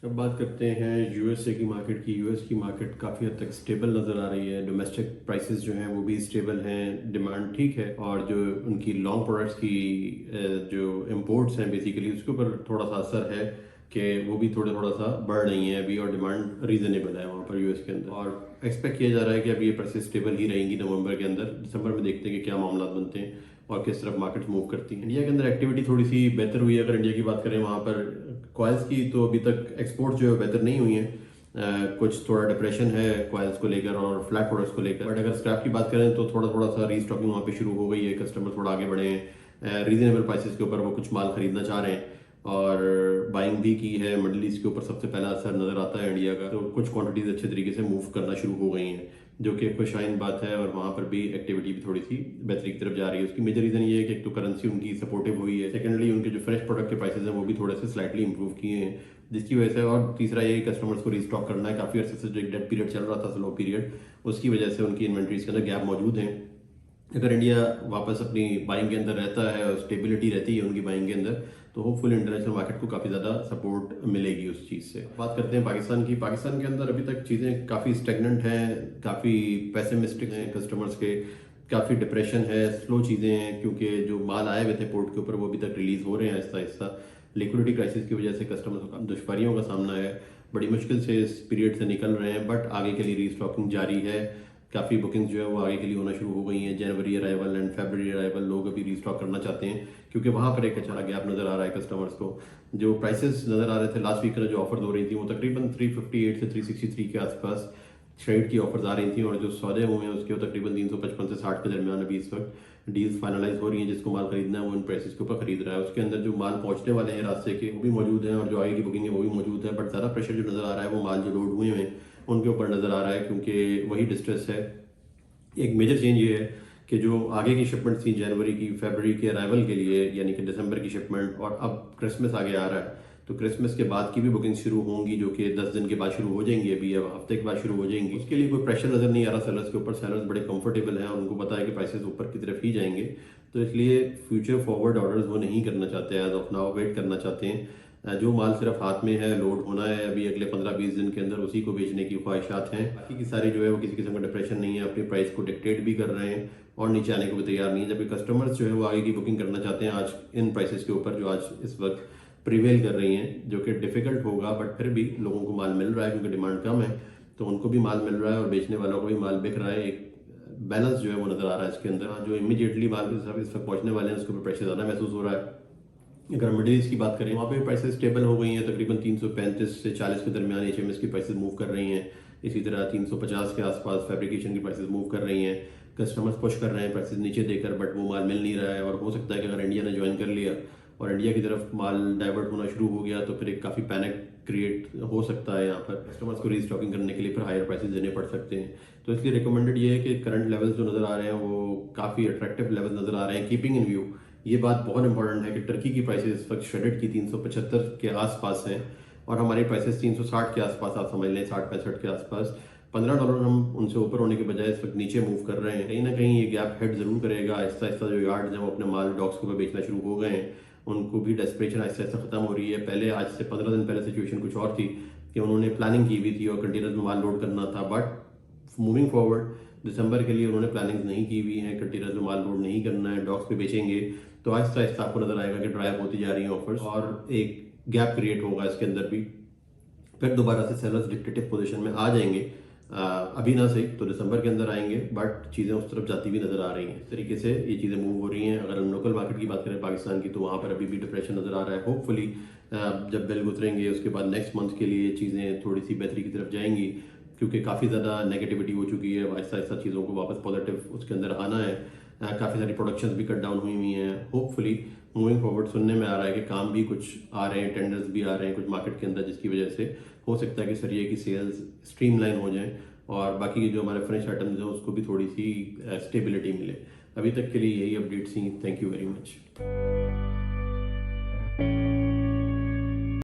अब बात करते हैं यूएसए की मार्केट की। यूएस की मार्केट काफ़ी हद तक स्टेबल नज़र आ रही है। डोमेस्टिक प्राइसेस जो हैं वो भी स्टेबल हैं, डिमांड ठीक है, और जो उनकी लॉन्ग प्रोडक्ट्स की जो इम्पोर्ट्स हैं बेसिकली उसके ऊपर थोड़ा सा असर है कि वो भी थोड़ा सा बढ़ रही हैं अभी, और डिमांड रीज़नेबल है वहाँ पर यूएस के अंदर। और एक्सपेक्ट किया जा रहा है कि अभी ये प्राइसेस स्टेबल ही रहेंगी नवंबर के अंदर। दिसंबर में देखते हैं कि क्या मामला बनते हैं और किस तरफ मार्केट मूव करती है। इंडिया के अंदर एक्टिविटी थोड़ी सी बेहतर हुई है। अगर इंडिया की बात करें वहाँ पर कॉइल्स की, तो अभी तक एक्सपोर्ट जो है बेहतर नहीं हुई हैं। कुछ थोड़ा डिप्रेशन है कॉइल्स को लेकर और फ्लैट प्रोडक्ट्स को लेकर। बट अगर स्क्रैप की बात करें तो थोड़ा सा रीस्टॉकिंग वहाँ पे शुरू हो गई है। कस्टमर थोड़ा आगे बढ़े हैं, रीजनेबल प्राइसेस के ऊपर वो कुछ माल खरीदना चाह रहे हैं, और बाइंग भी की है। मिडल ईस्ट के ऊपर सबसे पहला असर नज़र आता है इंडिया का, तो कुछ क्वांटिटीज अच्छे तरीके से मूव करना शुरू हो गई हैं, जो कि खुशाइन बात है। और वहाँ पर भी एक्टिविटी भी थोड़ी सी बेहतरी की तरफ जा रही है। उसकी मेजर रीज़न ये है कि एक तो करेंसी उनकी सपोर्टिव हुई है, सेकेंडली उनके जो फ्रेश प्रोडक्ट के प्राइसेस हैं वो भी थोड़े से स्लाइटली इंप्रूव किए हैं, जिसकी वजह से। और तीसरा ये कस्टमर्स को रीस्टॉक करना है। काफ़ी अर्से से जो एक डेड पीरियड चल रहा था, स्लो पीरियड, उसकी वजह से उनकी इन्वेंट्रीज के अंदर गैप मौजूद हैं। अगर इंडिया वापस अपनी बाइंग के अंदर रहता है और स्टेबिलिटी रहती है उनकी बाइंग के अंदर, तो होपफुल इंटरनेशनल मार्केट को काफ़ी ज़्यादा सपोर्ट मिलेगी उस चीज़ से। बात करते हैं पाकिस्तान की। पाकिस्तान के अंदर अभी तक चीज़ें काफ़ी स्टेगनेंट हैं, काफ़ी पेसिमिस्टिक हैं कस्टमर्स के, काफ़ी डिप्रेशन है, स्लो चीज़ें हैं, क्योंकि जो माल आए हुए थे पोर्ट के ऊपर वो अभी तक रिलीज़ हो रहे हैं आहिस्ता आहिस्ता। लिक्विडिटी क्राइसिस की वजह से कस्टमर्स को दुश्वारियों का सामना है, बड़ी मुश्किल से इस पीरियड से निकल रहे हैं। बट आगे के लिए रीस्टॉकिंग जारी है। काफ़ी बुकिंग्स जो है वो आगे के लिए होना शुरू हो गई हैं। जनवरी अराइवल एंड फरवरी अराइवल लोग अभी रीस्टॉक करना चाहते हैं, क्योंकि वहाँ पर एक अच्छा गैप नज़र आ रहा है कस्टमर्स को। जो प्राइसेस नज़र आ रहे थे लास्ट वीक में, जो ऑफर हो रही थी वो तकरीबन 358 से 363 के आसपास शेड की ऑफर्स आ रही थी, और जो सौदे हुए हैं उसके वो तकरीबन 355 से 60 के दरमियान अभी इस वक्त डील्स फाइनलाइज हो रही हैं। जिसको माल खरीदना है वो इन प्राइसेस के ऊपर खरीद रहा है। उसके अंदर जो माल पहुंचने वाले हैं रास्ते के वो भी मौजूद हैं, और जो आगे की बुकिंग है वो भी मौजूद है। बट ज़्यादा प्रेशर जो नज़र आ रहा है वो माल जो लोड हुए हैं उनके ऊपर नज़र आ रहा है, क्योंकि वही डिस्ट्रेस है। एक मेजर चेंज ये है कि जो आगे की शिपमेंट थी जनवरी की, फरवरी के अराइवल के लिए, यानी कि दिसंबर की शिपमेंट, और अब क्रिसमस आगे आ रहा है, तो क्रिसमस के बाद की भी बुकिंग शुरू होंगी, जो कि 10 दिन के बाद शुरू हो जाएंगी। अभी अब हफ्ते के बाद शुरू हो जाएंगी। उसके लिए कोई प्रेशर नज़र नहीं आ रहा सेलर्स के ऊपर। सेलर्स बड़े कंफर्टेबल हैं और उनको पता है कि प्राइसेस ऊपर की तरफ ही जाएंगे, तो इसलिए फ्यूचर फॉरवर्ड ऑर्डर्स वो नहीं करना चाहते हैं। एज ऑफ नाउ वेट करना चाहते हैं। जो माल सिर्फ हाथ में है, लोड होना है अभी अगले 15-20 दिन के अंदर, उसी को बेचने की ख्वाहिशात हैं। बाकी की सारी जो है वो किसी किस्म का डिप्रेशन नहीं है, अपनी प्राइस को डिक्टेट भी कर रहे हैं और नीचे आने को भी तैयार नहीं है। जबकि कस्टमर्स जो है वो आगे की बुकिंग करना चाहते हैं आज इन प्राइसेस के ऊपर, जो आज इस वक्त प्रिवेल कर रही हैं, जो कि डिफिकल्ट होगा। बट फिर भी लोगों को माल मिल रहा है, क्योंकि डिमांड कम है, तो उनको भी माल मिल रहा है और बेचने वालों को भी माल बिक रहा है। एक बैलेंस जो है वो नज़र आ रहा है इसके अंदर। जो इमीडिएटली माल के हिसाब इस वक्त पहुंचने वाले हैं उसके ऊपर प्रेशर ज़्यादा महसूस हो रहा है। अगर मिडिल ईस्ट की बात करें, वहाँ पे प्राइसेस स्टेबल हो गई हैं। तकरीबन 335 से 40 के दरमियान एचएमएस की प्राइसेस मूव कर रही हैं। इसी तरह 350 के आसपास फैब्रिकेशन की प्राइसेस मूव कर रही हैं। कस्टमर्स पुश कर रहे हैं प्राइसेस नीचे देकर, बट वो माल मिल नहीं रहा है। और हो सकता है कि अगर इंडिया ने ज्वाइन कर लिया और इंडिया की तरफ माल डाइवर्ट होना शुरू हो गया, तो फिर एक काफ़ी पैनिक क्रिएट हो सकता है। यहाँ पर कस्टमर्स को रीस्टॉकिंग करने के लिए फिर हायर प्राइसेस देने पड़ सकते हैं। तो इसलिए रिकमेंडेड ये है कि करंट लेवल्स जो नज़र आ रहे हैं वो काफ़ी अट्रैक्टिव लेवल्स नज़र आ रहे हैं। कीपिंग इन व्यू ये बात बहुत इंपॉर्टेंट है कि टर्की की प्राइसेस इस वक्त श्रेडेड की 375 के आसपास हैं, और हमारी प्राइसेस 360 के आसपास, आप समझ लें 60-65 के आसपास। $15 हम उनसे ऊपर होने के बजाय इस वक्त नीचे मूव कर रहे हैं। कहीं ना कहीं ये गैप हेड जरूर करेगा। आहिस्ता आहिस्ता जो यार्ड्स हैं वो अपने माल डॉक्स के ऊपर बेचना शुरू हो गए हैं, उनको भी डेस्परेशन आहिस्ता आहिस्ता खत्म हो रही है। पहले आज से 15 दिन पहले सिचुएशन कुछ और थी कि उन्होंने प्लानिंग की हुई थी और कंटेनर में माल लोड करना था, बट मूविंग फॉरवर्ड दिसंबर के लिए उन्होंने प्लानिंग नहीं की हुई है। कंटेनर में माल लोड नहीं करना है, डॉक्स पे बेचेंगे। तो आहिस्ता आहिस्ता आपको नजर आएगा कि ड्राइव होती जा रही है ऑफर्स, और एक गैप क्रिएट होगा इसके अंदर भी। फिर दोबारा से सेलर्स डिक्टेटिव पोजीशन में आ जाएंगे। अभी ना सही तो दिसंबर के अंदर आएंगे, बट चीज़ें उस तरफ जाती हुई नज़र आ रही हैं। इस तरीके से ये चीज़ें मूव हो रही हैं। अगर हम लोकल मार्केट की बात करें पाकिस्तान की, तो वहाँ पर अभी भी डिप्रेशन नज़र आ रहा है। होपफुली जब बिल गुजरेंगे उसके बाद नेक्स्ट मंथ के लिए चीज़ें थोड़ी सी बेहतरी की तरफ जाएंगी, क्योंकि काफ़ी ज़्यादा नेगेटिविटी हो चुकी है। आहिस्ता आहिस्ता चीज़ों को वापस पॉजिटिव उसके अंदर आना है। काफ़ी सारी प्रोडक्शंस भी कट डाउन हुई हैं। होपफुली मूविंग फॉरवर्ड सुनने में आ रहा है कि काम भी कुछ आ रहे हैं, टेंडर्स भी आ रहे हैं कुछ मार्केट के अंदर, जिसकी वजह से हो सकता है कि सरिये की सेल्स स्ट्रीमलाइन हो जाएं, और बाकी के जो हमारे फ्रेश आइटम्स हैं उसको भी थोड़ी सी स्टेबिलिटी मिले। अभी तक के लिए यही अपडेट्स थी। Thank you very much.